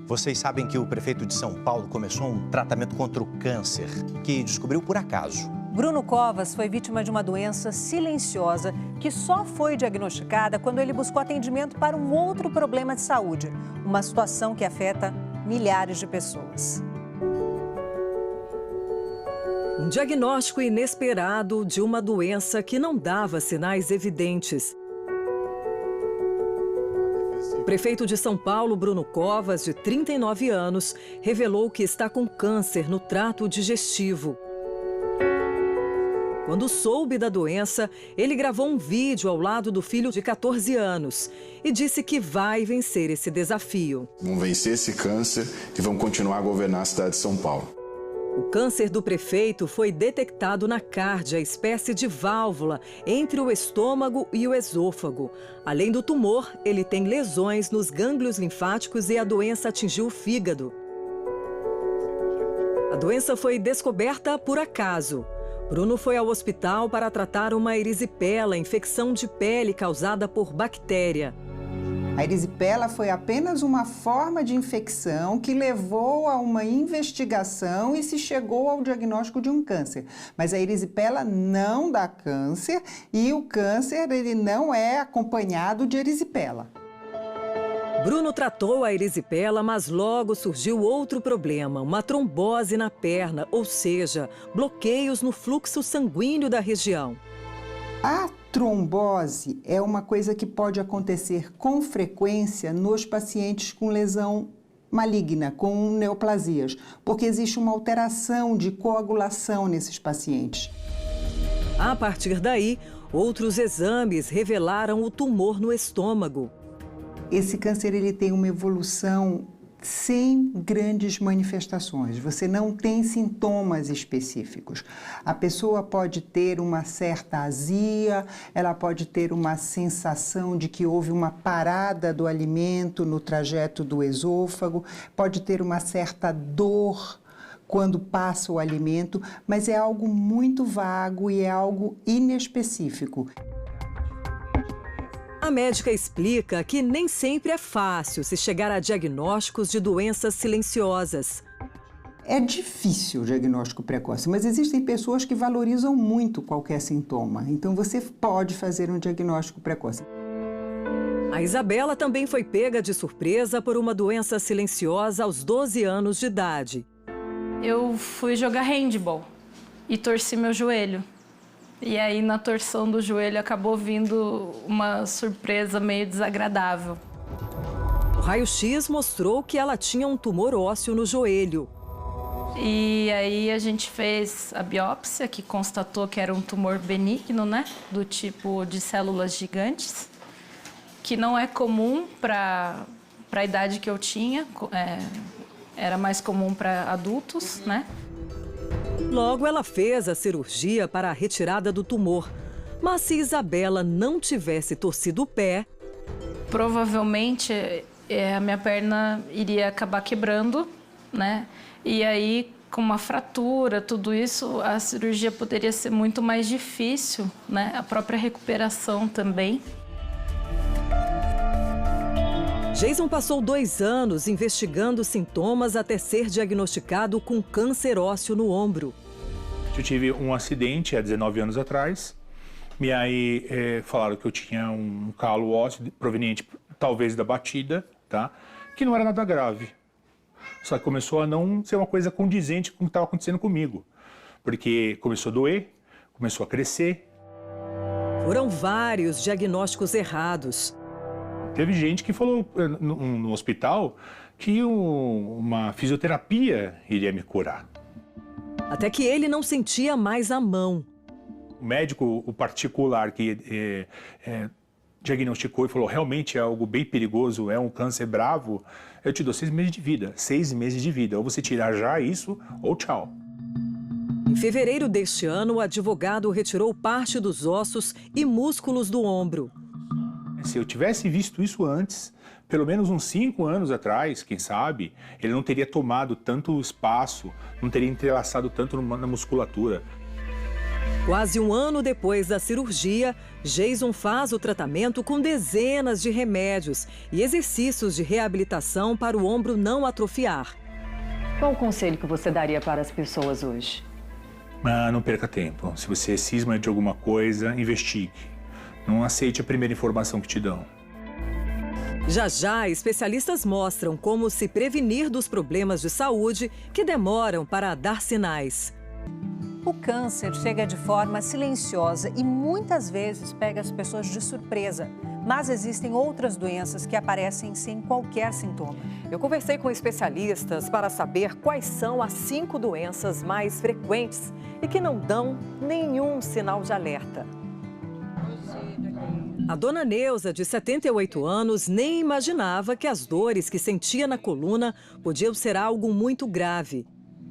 Vocês sabem que o prefeito de São Paulo começou um tratamento contra o câncer, que descobriu por acaso. Bruno Covas foi vítima de uma doença silenciosa que só foi diagnosticada quando ele buscou atendimento para um outro problema de saúde, uma situação que afeta milhares de pessoas. Um diagnóstico inesperado de uma doença que não dava sinais evidentes. O prefeito de São Paulo, Bruno Covas, de 39 anos, revelou que está com câncer no trato digestivo. Quando soube da doença, ele gravou um vídeo ao lado do filho de 14 anos e disse que vai vencer esse desafio. Vamos vencer esse câncer e vamos continuar a governar a cidade de São Paulo. O câncer do prefeito foi detectado na cárdia, espécie de válvula entre o estômago e o esôfago. Além do tumor, ele tem lesões nos gânglios linfáticos e a doença atingiu o fígado. A doença foi descoberta por acaso. Bruno foi ao hospital para tratar uma erisipela, infecção de pele causada por bactéria. A erisipela foi apenas uma forma de infecção que levou a uma investigação e se chegou ao diagnóstico de um câncer. Mas a erisipela não dá câncer e o câncer ele não é acompanhado de erisipela. Bruno tratou a erisipela, mas logo surgiu outro problema, uma trombose na perna, ou seja, bloqueios no fluxo sanguíneo da região. A trombose é uma coisa que pode acontecer com frequência nos pacientes com lesão maligna, com neoplasias, porque existe uma alteração de coagulação nesses pacientes. A partir daí, outros exames revelaram o tumor no estômago. Esse câncer ele tem uma evolução sem grandes manifestações, você não tem sintomas específicos. A pessoa pode ter uma certa azia, ela pode ter uma sensação de que houve uma parada do alimento no trajeto do esôfago, pode ter uma certa dor quando passa o alimento, mas é algo muito vago e é algo inespecífico. A médica explica que nem sempre é fácil se chegar a diagnósticos de doenças silenciosas. É difícil o diagnóstico precoce, mas existem pessoas que valorizam muito qualquer sintoma. Então você pode fazer um diagnóstico precoce. A Isabela também foi pega de surpresa por uma doença silenciosa aos 12 anos de idade. Eu fui jogar handball e torci meu joelho. E aí, na torção do joelho, acabou vindo uma surpresa meio desagradável. O raio-x mostrou que ela tinha um tumor ósseo no joelho. E aí, a gente fez a biópsia, que constatou que era um tumor benigno, né? Do tipo de células gigantes, que não é comum para a idade que eu tinha, era mais comum para adultos, né? Logo, ela fez a cirurgia para a retirada do tumor. Mas se Isabela não tivesse torcido o pé... Provavelmente, a minha perna iria acabar quebrando, né? E aí, com uma fratura, tudo isso, a cirurgia poderia ser muito mais difícil, né? A própria recuperação também. Jason passou 2 anos investigando sintomas até ser diagnosticado com câncer ósseo no ombro. Eu tive um acidente há 19 anos atrás, e aí falaram que eu tinha um calo ósseo proveniente talvez da batida, tá? Que não era nada grave. Só que começou a não ser uma coisa condizente com o que estava acontecendo comigo, porque começou a doer, começou a crescer. Foram vários diagnósticos errados. Teve gente que falou no hospital que uma fisioterapia iria me curar. Até que ele não sentia mais a mão. O médico, o particular que diagnosticou e falou realmente é algo bem perigoso, é um câncer bravo, eu te dou 6 meses de vida. 6 meses de vida. Ou você tirar já isso, ou tchau. Em fevereiro deste ano, o advogado retirou parte dos ossos e músculos do ombro. Se eu tivesse visto isso antes, pelo menos uns 5 anos atrás, quem sabe, ele não teria tomado tanto espaço, não teria entrelaçado tanto na musculatura. Quase um ano depois da cirurgia, Jason faz o tratamento com dezenas de remédios e exercícios de reabilitação para o ombro não atrofiar. Qual o conselho que você daria para as pessoas hoje? Não perca tempo. Se você cisma de alguma coisa, investigue. Não aceite a primeira informação que te dão. Já já, especialistas mostram como se prevenir dos problemas de saúde que demoram para dar sinais. O câncer chega de forma silenciosa e muitas vezes pega as pessoas de surpresa. Mas existem outras doenças que aparecem sem qualquer sintoma. Eu conversei com especialistas para saber quais são as 5 doenças mais frequentes e que não dão nenhum sinal de alerta. A dona Neuza, de 78 anos, nem imaginava que as dores que sentia na coluna podiam ser algo muito grave.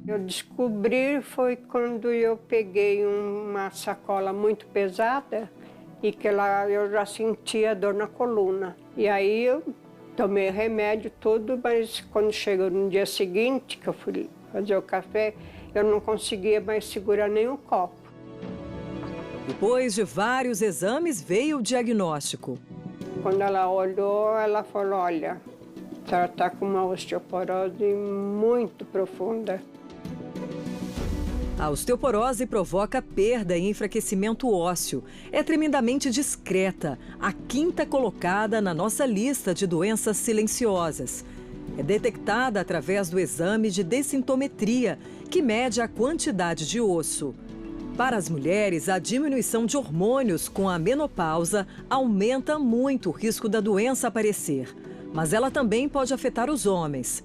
Eu descobri foi quando eu peguei uma sacola muito pesada e que lá eu já sentia dor na coluna. E aí eu tomei remédio tudo, mas quando chegou no dia seguinte, que eu fui fazer o café, eu não conseguia mais segurar nem um copo. Depois de vários exames, veio o diagnóstico. Quando ela olhou, ela falou, olha, a senhora está com uma osteoporose muito profunda. A osteoporose provoca perda e enfraquecimento ósseo. É tremendamente discreta, a 5ª colocada na nossa lista de doenças silenciosas. É detectada através do exame de densitometria, que mede a quantidade de osso. Para as mulheres, a diminuição de hormônios com a menopausa aumenta muito o risco da doença aparecer. Mas ela também pode afetar os homens.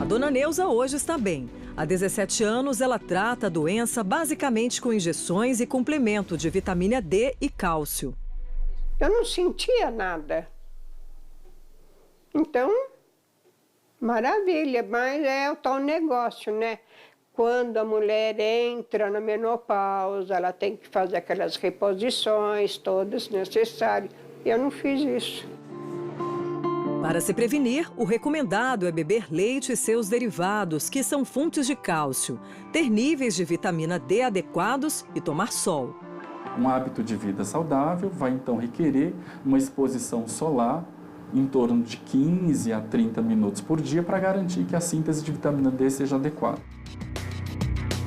A dona Neuza hoje está bem. Há 17 anos, ela trata a doença basicamente com injeções e complemento de vitamina D e cálcio. Eu não sentia nada. Então, maravilha, mas é o tal negócio, né? Quando a mulher entra na menopausa, ela tem que fazer aquelas reposições todas necessárias. Eu não fiz isso. Para se prevenir, o recomendado é beber leite e seus derivados, que são fontes de cálcio, ter níveis de vitamina D adequados e tomar sol. Um hábito de vida saudável vai então requerer uma exposição solar em torno de 15 a 30 minutos por dia para garantir que a síntese de vitamina D seja adequada.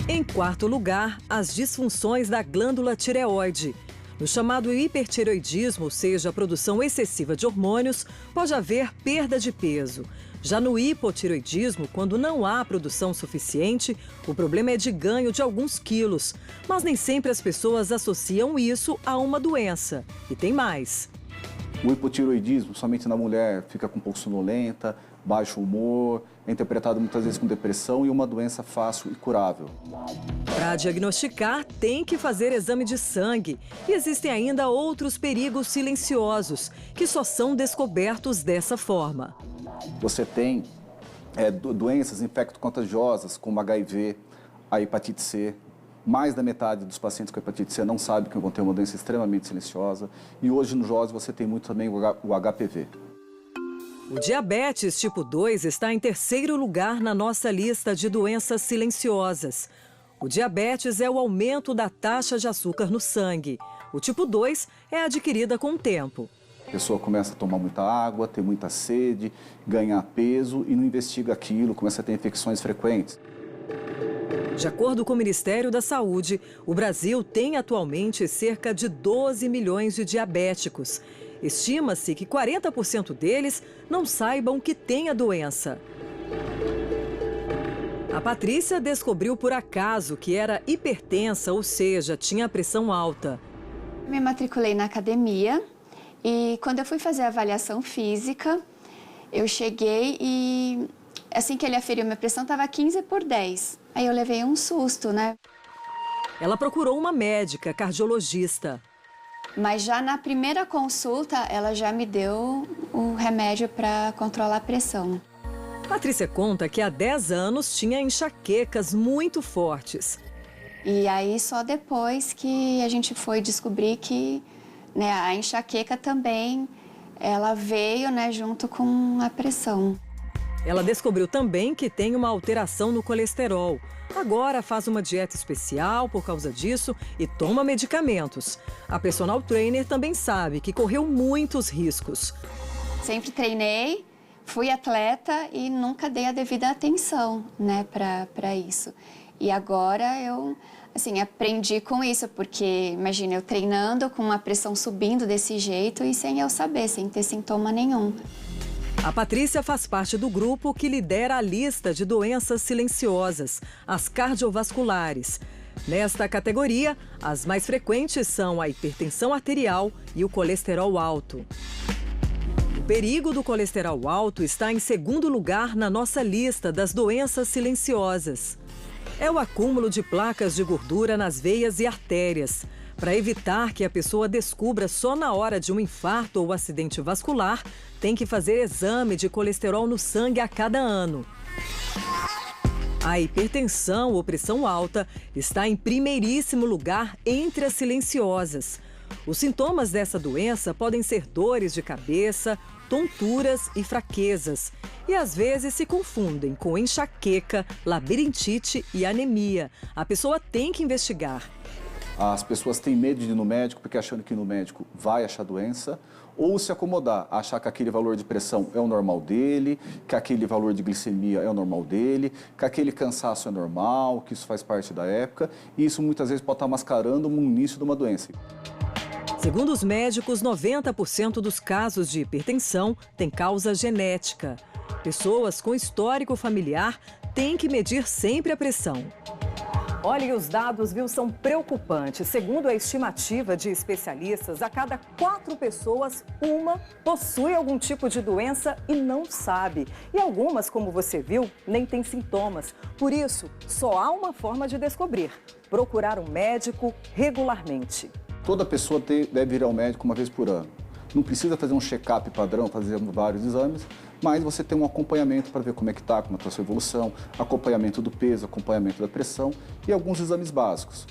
Em 4º lugar, as disfunções da glândula tireoide. No chamado hipertireoidismo, ou seja, a produção excessiva de hormônios, pode haver perda de peso. Já no hipotireoidismo, quando não há produção suficiente, o problema é de ganho de alguns quilos. Mas nem sempre as pessoas associam isso a uma doença. E tem mais. O hipotireoidismo, somente na mulher, fica com um pouco sonolenta, baixo humor, é interpretado muitas vezes com depressão e uma doença fácil e curável. Para diagnosticar, tem que fazer exame de sangue. E existem ainda outros perigos silenciosos, que só são descobertos dessa forma. Você tem doenças infecto-contagiosas, como HIV, a hepatite C. Mais da metade dos pacientes com hepatite C não sabe que vão ter uma doença extremamente silenciosa. E hoje no JOS você tem muito também o HPV. O diabetes tipo 2 está em 3º lugar na nossa lista de doenças silenciosas. O diabetes é o aumento da taxa de açúcar no sangue. O tipo 2 é adquirida com o tempo. A pessoa começa a tomar muita água, ter muita sede, ganhar peso e não investiga aquilo, começa a ter infecções frequentes. De acordo com o Ministério da Saúde, o Brasil tem atualmente cerca de 12 milhões de diabéticos. Estima-se que 40% deles não saibam que têm a doença. A Patrícia descobriu por acaso que era hipertensa, ou seja, tinha a pressão alta. Me matriculei na academia e quando eu fui fazer a avaliação física, eu cheguei e assim que ele aferiu minha pressão estava 15/10. Aí eu levei um susto, né? Ela procurou uma médica, cardiologista. Mas já na primeira consulta, ela já me deu o remédio para controlar a pressão. Patrícia conta que há 10 anos tinha enxaquecas muito fortes. E aí só depois que a gente foi descobrir que, né, a enxaqueca também, ela veio, né, junto com a pressão. Ela descobriu também que tem uma alteração no colesterol. Agora faz uma dieta especial por causa disso e toma medicamentos. A personal trainer também sabe que correu muitos riscos. Sempre treinei, fui atleta e nunca dei a devida atenção, né, para isso. E agora eu, assim, aprendi com isso, porque, imagina, eu treinando com uma pressão subindo desse jeito e sem eu saber, sem ter sintoma nenhum. A Patrícia faz parte do grupo que lidera a lista de doenças silenciosas, as cardiovasculares. Nesta categoria, as mais frequentes são a hipertensão arterial e o colesterol alto. O perigo do colesterol alto está em segundo lugar na nossa lista das doenças silenciosas. É o acúmulo de placas de gordura nas veias e artérias. Para evitar que a pessoa descubra só na hora de um infarto ou acidente vascular, tem que fazer exame de colesterol no sangue a cada ano. A hipertensão ou pressão alta está em primeiríssimo lugar entre as silenciosas. Os sintomas dessa doença podem ser dores de cabeça, tonturas e fraquezas. E às vezes se confundem com enxaqueca, labirintite e anemia. A pessoa tem que investigar. As pessoas têm medo de ir no médico porque achando que no médico vai achar doença, ou se acomodar, achar que aquele valor de pressão é o normal dele, que aquele valor de glicemia é o normal dele, que aquele cansaço é normal, que isso faz parte da época, e isso muitas vezes pode estar mascarando o início de uma doença. Segundo os médicos, 90% dos casos de hipertensão têm causa genética. Pessoas com histórico familiar têm que medir sempre a pressão. Olha, e os dados, viu, são preocupantes. Segundo a estimativa de especialistas, a cada 4 pessoas, uma possui algum tipo de doença e não sabe. E algumas, como você viu, nem têm sintomas. Por isso, só há uma forma de descobrir: procurar um médico regularmente. Toda pessoa deve ir ao médico uma vez por ano. Não precisa fazer um check-up padrão, fazendo vários exames, mas você tem um acompanhamento para ver como é que está, como está a sua evolução, acompanhamento do peso, acompanhamento da pressão e alguns exames básicos.